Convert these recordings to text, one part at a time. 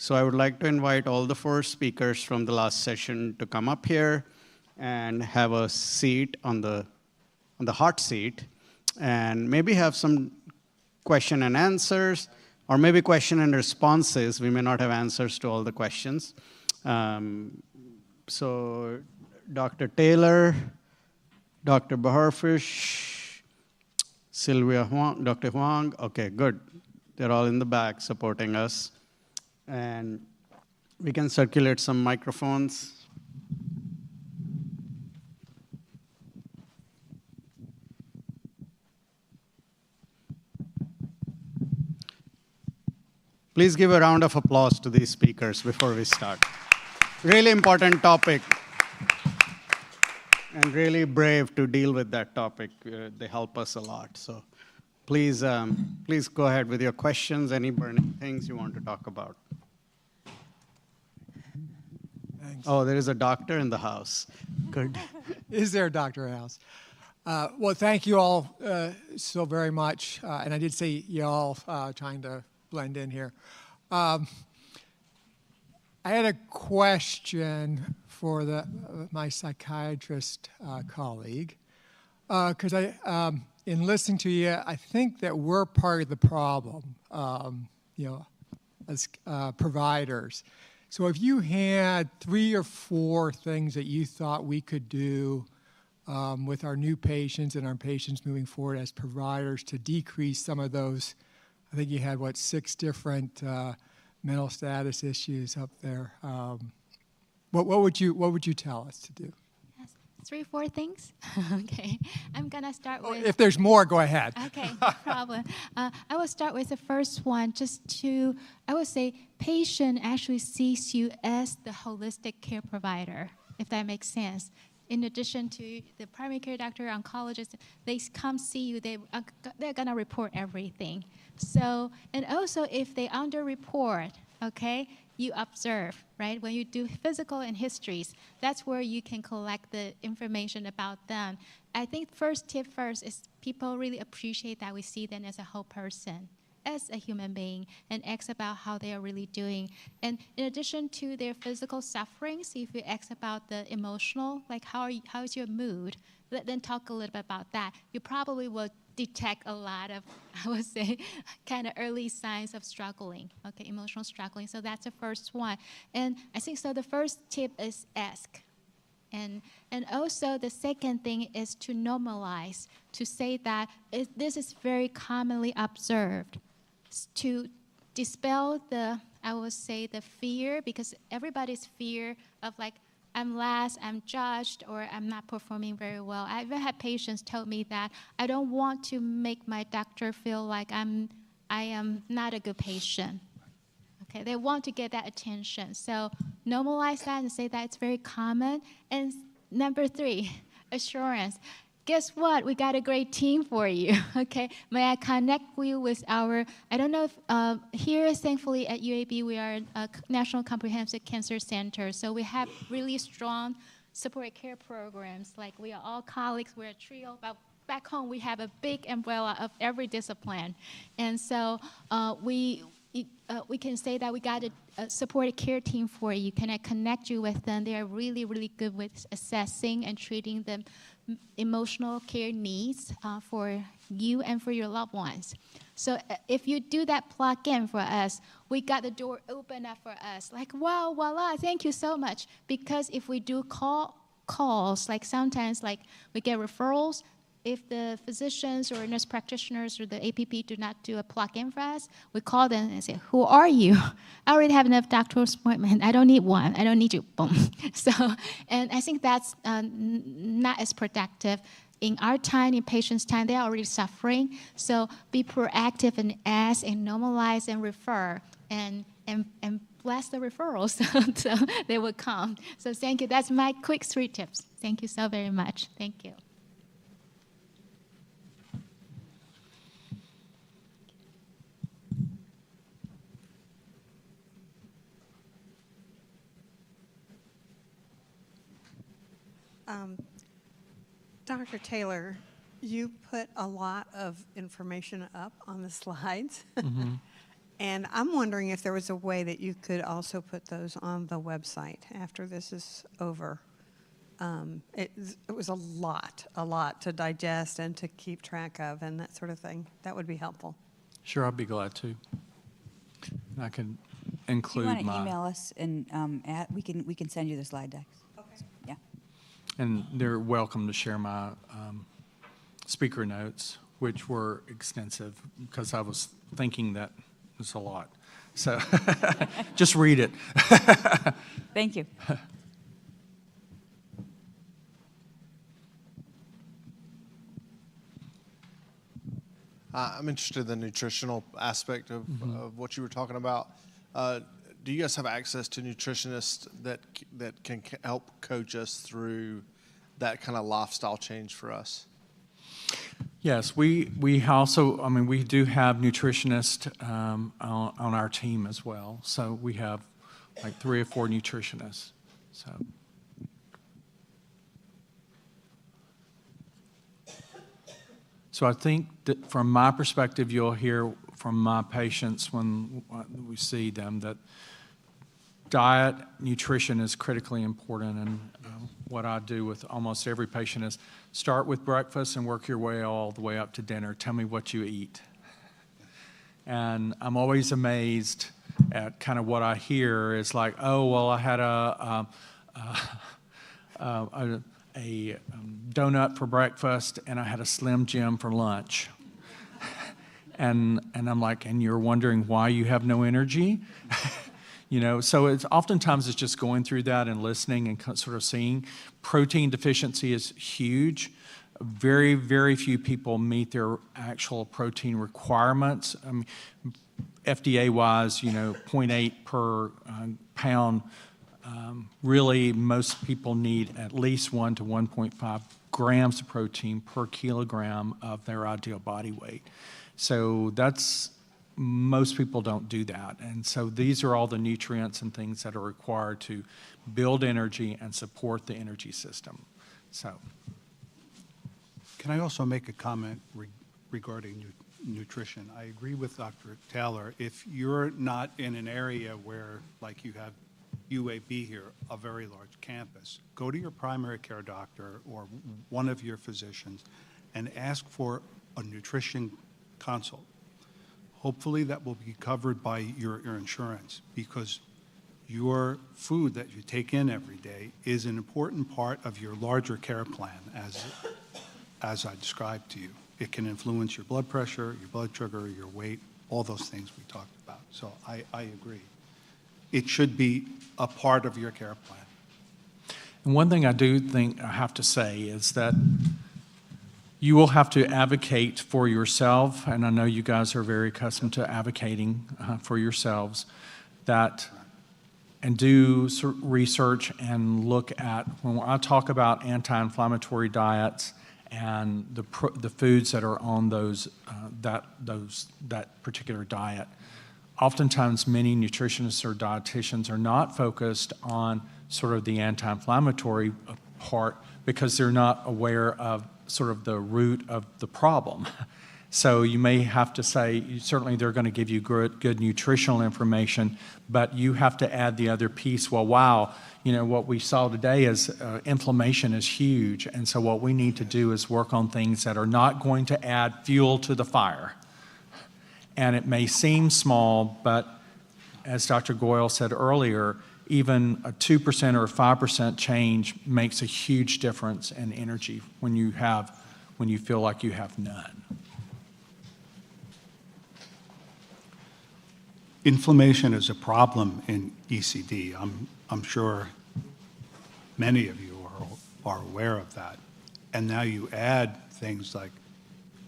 So I would like to invite all the 4 speakers from the last session to come up here and have a seat on the hot seat, and maybe have some question and answers, or maybe question and responses. We may not have answers to all the questions. So Dr. Taylor, Dr. Bohorfoush, Sylvia Hang, Dr. Huang, okay, good. They're all in the back supporting us. And we can circulate some microphones. Please give a round of applause to these speakers before we start. Really important topic, and really brave to deal with that topic. They help us a lot. So please, please go ahead with your questions, any burning things you want to talk about. Thanks. Oh, there is a doctor in the house. Good. Is there a doctor in the house? Well, thank you all so very much. And I did say y'all, trying to blend in here. I had a question for my psychiatrist colleague, because in listening to you, I think that we're part of the problem, as providers. So if you had 3 or 4 things that you thought we could do with our new patients and our patients moving forward as providers to decrease some of those, I think you had, 6 different mental status issues up there. What would you tell us to do? 3, 4 things? Okay. I'm going to start with... If there's more, go ahead. Okay, no problem. I will start with the first one, I would say patient actually sees you as the holistic care provider, if that makes sense. In addition to the primary care doctor, oncologist, they come see you, they're going to report everything. So, and also if they underreport, okay, you observe, right? When you do physical and histories, that's where you can collect the information about them. I think tip first is people really appreciate that we see them as a whole person, as a human being, and ask about how they are really doing. And in addition to their physical sufferings, if you ask about the emotional, like how is your mood, then talk a little bit about that. You probably will detect a lot of, I would say, kind of early signs of struggling, okay, emotional struggling. So that's the first one. And I think so the first tip is ask. And also the second thing is to normalize, to say that this is very commonly observed, to dispel I would say the fear, because everybody's fear of like, I'm last, I'm judged, or I'm not performing very well. I've even had patients tell me that I don't want to make my doctor feel like I am not a good patient. Okay, they want to get that attention. So normalize that and say that it's very common. And number 3, assurance. Guess what? We got a great team for you, okay? May I connect you with I don't know if, here, thankfully, at UAB, we are a National Comprehensive Cancer Center, so we have really strong support care programs. Like, we are all colleagues, we're a trio, but back home, we have a big umbrella of every discipline. And so we can say that we got a supported care team for you. Can I connect you with them? They are really, really good with assessing and treating the emotional care needs for you and for your loved ones. So if you do that plug-in for us, we got the door open up for us. Like, wow, voila, thank you so much. Because if we do calls, like sometimes like we get referrals, if the physicians or nurse practitioners or the APP do not do a plug-in for us, we call them and say, who are you? I already have enough doctoral appointment. I don't need one. I don't need you. Boom. So, and I think that's not as productive. In our time, in patients' time, they're already suffering. So be proactive and ask and normalize and refer and bless the referrals so they will come. So thank you. That's my quick 3 tips. Thank you so very much. Thank you. Dr. Taylor, you put a lot of information up on the slides. And I'm wondering if there was a way that you could also put those on the website after this is over. It was a lot to digest and to keep track of and that sort of thing. That would be helpful. Sure, I'd be glad to. And I can Do include you want to my... email us and we can send you the slide decks. Okay. Yeah. And they're welcome to share my speaker notes, which were extensive because I was thinking that it's a lot. So just read it. Thank you. I'm interested in the nutritional aspect of what you were talking about. Do you guys have access to nutritionists that can help coach us through that kind of lifestyle change for us? Yes, we also, I mean, we do have nutritionists on our team as well. So we have like 3 or 4 nutritionists. So I think that from my perspective, you'll hear from my patients when we see them that diet, nutrition is critically important. And what I do with almost every patient is start with breakfast and work your way all the way up to dinner. Tell me what you eat. And I'm always amazed at kind of what I hear is like, oh, well, I had a donut for breakfast and I had a Slim Jim for lunch. And I'm like, and you're wondering why you have no energy? You know, so it's oftentimes it's just going through that and listening and sort of seeing. Protein deficiency is huge. Very, very few people meet their actual protein requirements. FDA-wise, you know, 0.8 per pound. Really, most people need at least 1 to 1.5 grams of protein per kilogram of their ideal body weight. So most people don't do that. And so these are all the nutrients and things that are required to build energy and support the energy system. So. Can I also make a comment regarding nutrition? I agree with Dr. Taylor. If you're not in an area where, like you have UAB here, a very large campus, go to your primary care doctor or one of your physicians and ask for a nutrition consult. Hopefully that will be covered by your insurance, because your food that you take in every day is an important part of your larger care plan, as I described to you. It can influence your blood pressure, your blood sugar, your weight, all those things we talked about. So I agree. It should be a part of your care plan. And one thing I do think I have to say is that you will have to advocate for yourself, and I know you guys are very accustomed to advocating for yourselves, and do research and look at, when I talk about anti-inflammatory diets and the foods that are on that particular diet, oftentimes many nutritionists or dietitians are not focused on sort of the anti-inflammatory part because they're not aware of sort of the root of the problem. So you may have to say, certainly they're going to give you good nutritional information, but you have to add the other piece. Well, wow, you know, what we saw today is inflammation is huge. And so what we need to do is work on things that are not going to add fuel to the fire. And it may seem small, but as Dr. Goyle said earlier, even a 2% or a 5% change makes a huge difference in energy when you feel like you have none. Inflammation is a problem in ECD. I'm sure many of you are aware of that. And now you add things like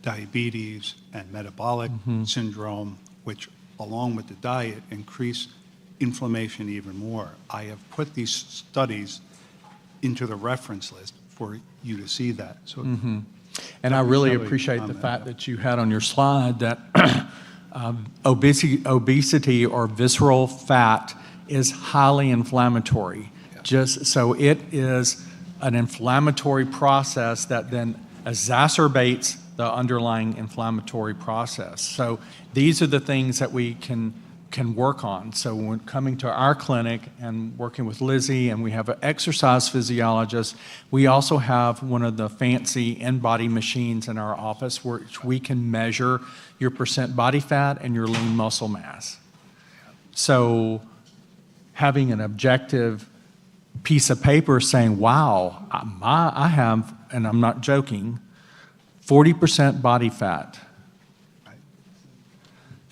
diabetes and metabolic syndrome, which along with the diet increase inflammation even more. I have put these studies into the reference list for you to see that. So, And I really appreciate the fact that you had on your slide that obesity or visceral fat is highly inflammatory. Just so it is an inflammatory process that then exacerbates the underlying inflammatory process. So these are the things that we can work on. So when coming to our clinic and working with Lizzie, and we have an exercise physiologist, we also have one of the fancy in-body machines in our office which we can measure your percent body fat and your lean muscle mass. So having an objective piece of paper saying, wow, I have, and I'm not joking, 40% body fat.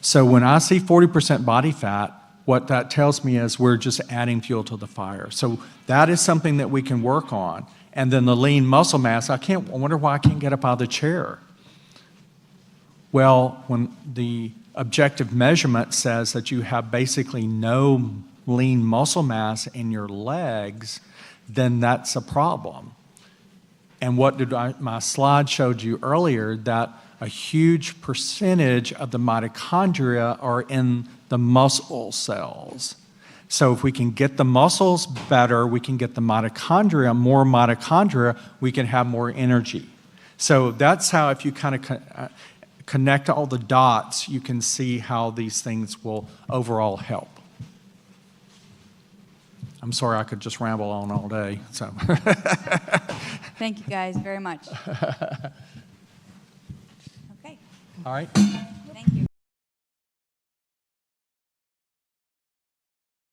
So when I see 40% body fat, what that tells me is we're just adding fuel to the fire. So that is something that we can work on. And then the lean muscle mass, I wonder why I can't get up out of the chair. Well, when the objective measurement says that you have basically no lean muscle mass in your legs, then that's a problem. And what did my slide showed you earlier, that a huge percentage of the mitochondria are in the muscle cells. So if we can get the muscles better, we can get the mitochondria, more mitochondria, we can have more energy. So that's how, if you kind of connect all the dots, you can see how these things will overall help. I'm sorry, I could just ramble on all day. So. Thank you guys very much. Okay. All right.